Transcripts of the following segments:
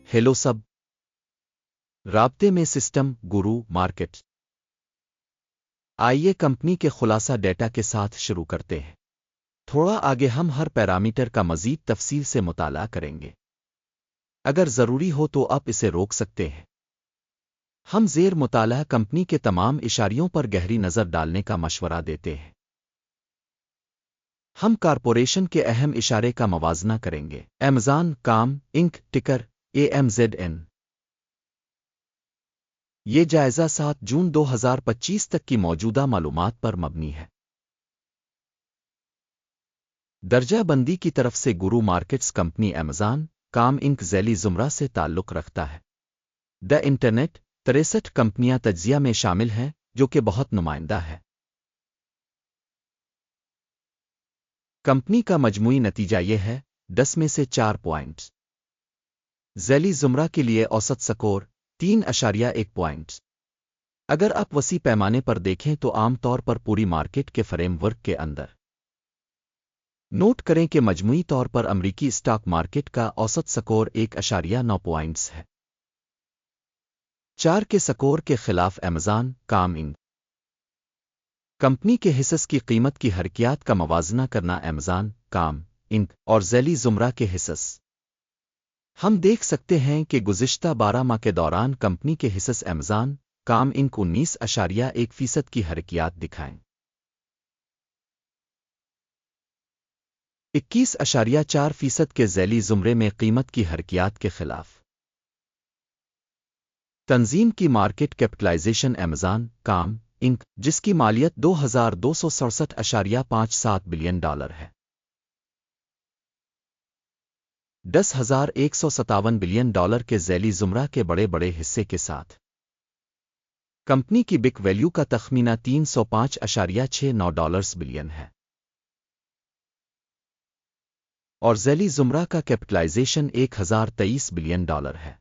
Hello सब। राब्ते में system गुरु market. आइए कंपनी के खुलासा डेटा के साथ शुरू करते हैं। थोड़ा आगे हम हर पैरामीटर का मजीद तफसील से मुताला करेंगे। अगर ज़रूरी हो तो आप इसे रोक सकते हैं। हम ज़ेर मुताला कंपनी के तमाम इशारियों पर गहरी नज़र डालने का मशवरा देते हैं। हम कारपोरेशन के अहम इशारे का मवाजना करेंगे। अमेज़न काम इंक टिकर AMZN। ये जायज़ा 7 जून 2025 तक की मौजूदा मालूमात पर मबनी है। दर्जा बंदी की तरफ से गुरु मार्केट्स कंपनी अमेज़न काम इंक ज़ैली ज़ुमरा से ताल्लुक़ रखता है। द इंटरनेट 63 कंपनियां तज्जिया में शामिल हैं, जो कि बहुत नुमाइंदा है। कंपनी का मजमूई नतीजा ये है 10 में से 4 पॉइंट्स। ज़ैली ज़ुमरा के लिए औसत स्कोर 3.1 पॉइंट्स। अगर आप वसी पैमाने पर देखें तो आम तौर पर पूरी मार्केट के फ्रेमवर्क के अंदर। नोट करें कि मजमूई तौर पर अमरीकी स्टॉक मार्केट का औसत स्कोर 1.9 पॉइंट्स है। 4 के स्कोर के खिलाफ अमेज़न काम इंक कंपनी के हिस्स की कीमत की हरकियात का मवाजना करना अमेज़न काम इंक और ज़ैली ज़ुमरा के हिस्स। हम देख सकते हैं कि गुज़िश्ता 12 माह के दौरान कंपनी के हिस्स अमेज़न काम इंक 19.1% की हरकियात दिखाएं। 21.4% के ज़ैली ज़ुमरे में कीमत की हरकियात के खिलाफ। तंजीम की मार्केट कैपिटलाइजेशन अमेज़न काम इंक जिसकी मालियत $2,267.57 बिलियन है, $10,157 बिलियन के ज़ैली ज़ुमरा के बड़े बड़े हिस्से के साथ। कंपनी की बिक वैल्यू का तखमीना $305.69 बिलियन है और ज़ैली ज़ुमरा का कैपिटलाइजेशन $1,023 बिलियन है।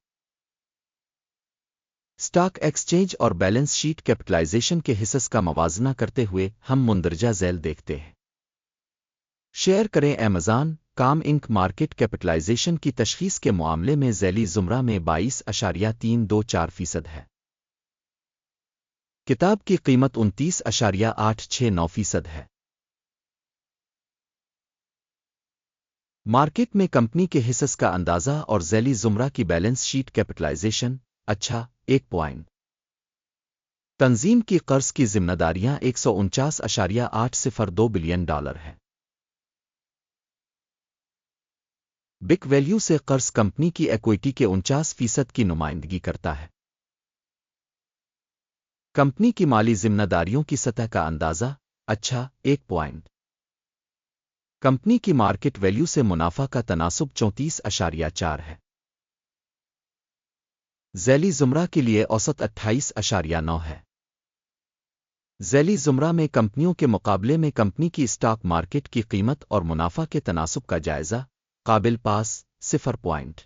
स्टॉक एक्सचेंज और बैलेंस शीट कैपिटलाइजेशन के हिस्स का मवाजना करते हुए हम मुंदरजा झैल देखते हैं। शेयर करें अमेज़न काम इंक मार्केट कैपिटलाइजेशन की तशखीस के मामले में ज़ैली ज़ुमरा में 22.324% है। किताब की कीमत 29.869% है। मार्केट में कंपनी के हिस्स का अंदाज़ा और ज़ैली ज़ुमरा की बैलेंस शीट कैपिटलाइजेशन 1 पॉइंट। तंजीम की कर्ज की जिम्मेदारियां $149.802 बिलियन है। बिक वैल्यू से कर्ज कंपनी की इक्विटी के 49% की नुमाइंदगी करता है। कंपनी की माली जिम्मेदारियों की सतह का अंदाज़ा 1 पॉइंट। कंपनी की मार्केट वैल्यू से मुनाफा का तनासुब 34.4 है। ज़ैली ज़ुमरा के लिए औसत 28.9 है। ज़ैली ज़ुमरा में कंपनियों के मुकाबले में कंपनी की स्टॉक मार्केट की कीमत और मुनाफा के तनासुब का जायज़ा काबिल पास 0 पॉइंट।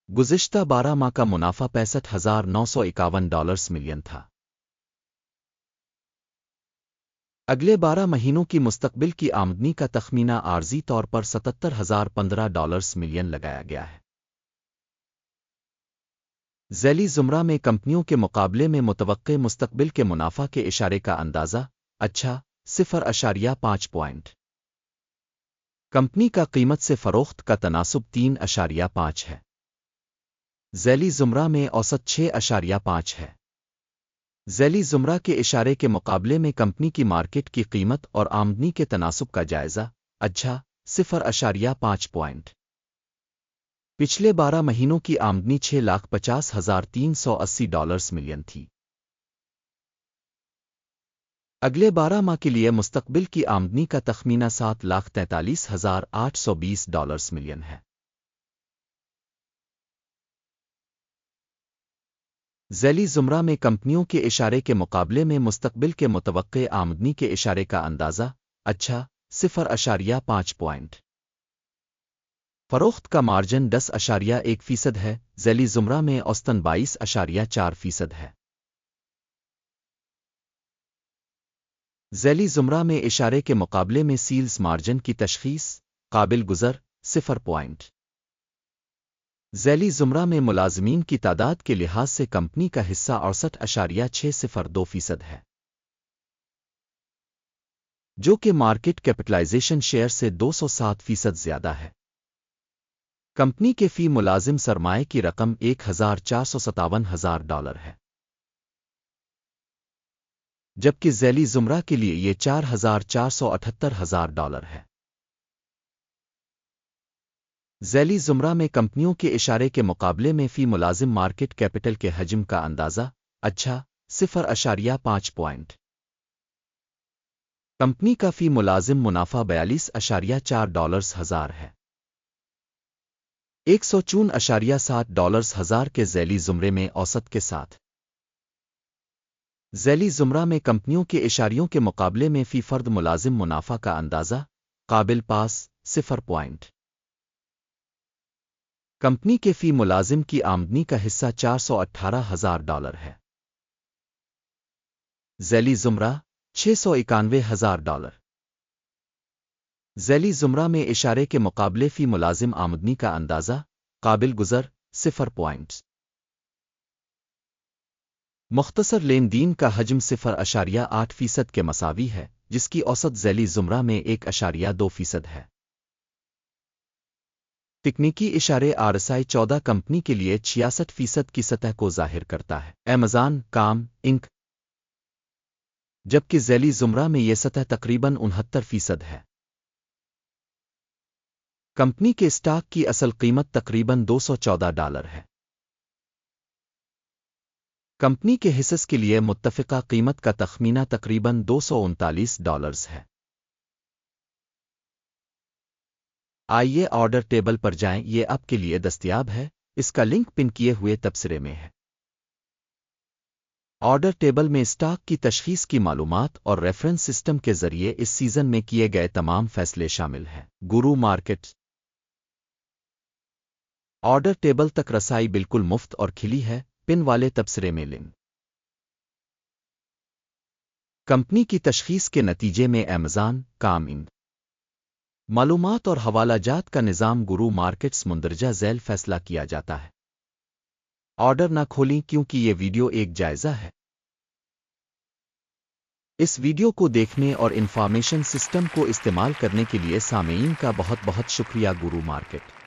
गुज़िश्ता 12 माह का मुनाफा $65,951 मिलियन था। अगले 12 महीनों की मुस्तकबिल की आमदनी का तखमीना आर्जी तौर पर $77,015 मिलियन लगाया गया है। ज़ैली ज़ुमरा में कंपनियों के मुकाबले में मुतवक्के मुस्तकबिल के मुनाफा के इशारे का अंदाज़ा 0.5 पॉइंट। कंपनी का कीमत से फ़रोख्त का तनासुब 3.5 है। ज़ैली ज़ुमरा में औसत 6.5 है। ज़ैली ज़ुमरा के इशारे के मुकाबले में कंपनी की मार्केट की कीमत और आमदनी के तनासुब का जायज़ा 0.5 पॉइंट। पिछले 12 महीनों की आमदनी $6,50,380 मिलियन थी। अगले 12 माह के लिए मुस्तकबिल की आमदनी का तखमीना $7,43,820 मिलियन है। ज़ैली ज़ुमरा में कंपनियों के इशारे के मुकाबले में मुस्तकबिल के मुतवक्के आमदनी के इशारे का अंदाज़ा 0.5 पॉइंट। फ़रोख्त का मार्जिन 10.1% है। ज़ैली ज़ुमरा में औसतन 22.4% है। ज़ैली ज़ुमरा में इशारे के मुकाबले में सील्स मार्जिन की तशख़ीस काबिल गुज़र 0 पॉइंट। ذیلی زمرہ میں ملازمین کی تعداد کے لحاظ سے کمپنی کا حصہ 68.602% ہے، جو کہ مارکیٹ کیپٹلائزیشن شیئر سے 207% زیادہ ہے۔ کمپنی کے فی ملازم سرمائے کی رقم $1,457,000 ہے، جبکہ ذیلی زمرہ کے لیے یہ $4,478,000 ہے۔ ذیلی زمرہ میں کمپنیوں کے اشارے کے مقابلے میں فی ملازم مارکیٹ کیپٹل کے حجم کا اندازہ 0.5 پوائنٹ۔ کمپنی کا فی ملازم منافع $42.4 ہے، $154.7 کے ذیلی زمرے میں اوسط کے ساتھ۔ ذیلی زمرہ میں کمپنیوں کے اشاریوں کے مقابلے میں فی فرد ملازم منافع کا اندازہ قابل پاس 0 کمپنی کے فی ملازم کی آمدنی کا حصہ $418,000 ہے، ذیلی زمرہ $691,000۔ ذیلی زمرہ میں اشارے کے مقابلے فی ملازم آمدنی کا اندازہ قابل گزر 0 مختصر لین دین کا حجم 0.8% کے مساوی ہے، جس کی اوسط ذیلی زمرہ میں 1.2% ہے۔ تکنیکی اشارے RSI 14 کمپنی کے لیے 66% کی سطح کو ظاہر کرتا ہے، ایمیزون کام انک، جبکہ ذیلی زمرہ میں یہ سطح تقریباً 69% ہے۔ کمپنی کے اسٹاک کی اصل قیمت تقریباً $214 ہے۔ کمپنی کے حصص کے لیے متفقہ قیمت کا تخمینہ تقریباً $239 ہے۔ آئیے آرڈر ٹیبل پر جائیں، یہ آپ کے لیے دستیاب ہے، اس کا لنک پن کیے ہوئے تبصرے میں ہے۔ آرڈر ٹیبل میں اسٹاک کی تشخیص کی معلومات اور ریفرنس سسٹم کے ذریعے اس سیزن میں کیے گئے تمام فیصلے شامل ہیں۔ گورو مارکیٹ آرڈر ٹیبل تک رسائی بالکل مفت اور کھلی ہے، پن والے تبصرے میں لنک۔ کمپنی کی تشخیص کے نتیجے میں ایمیزون کام انک معلومات اور حوالہ جات کا نظام گورو مارکیٹس مندرجہ ذیل فیصلہ کیا جاتا ہے۔ آرڈر نہ کھولیں کیونکہ یہ ویڈیو ایک جائزہ ہے۔ اس ویڈیو کو دیکھنے اور انفارمیشن سسٹم کو استعمال کرنے کے لیے سامعین کا بہت بہت شکریہ۔ گورو مارکیٹ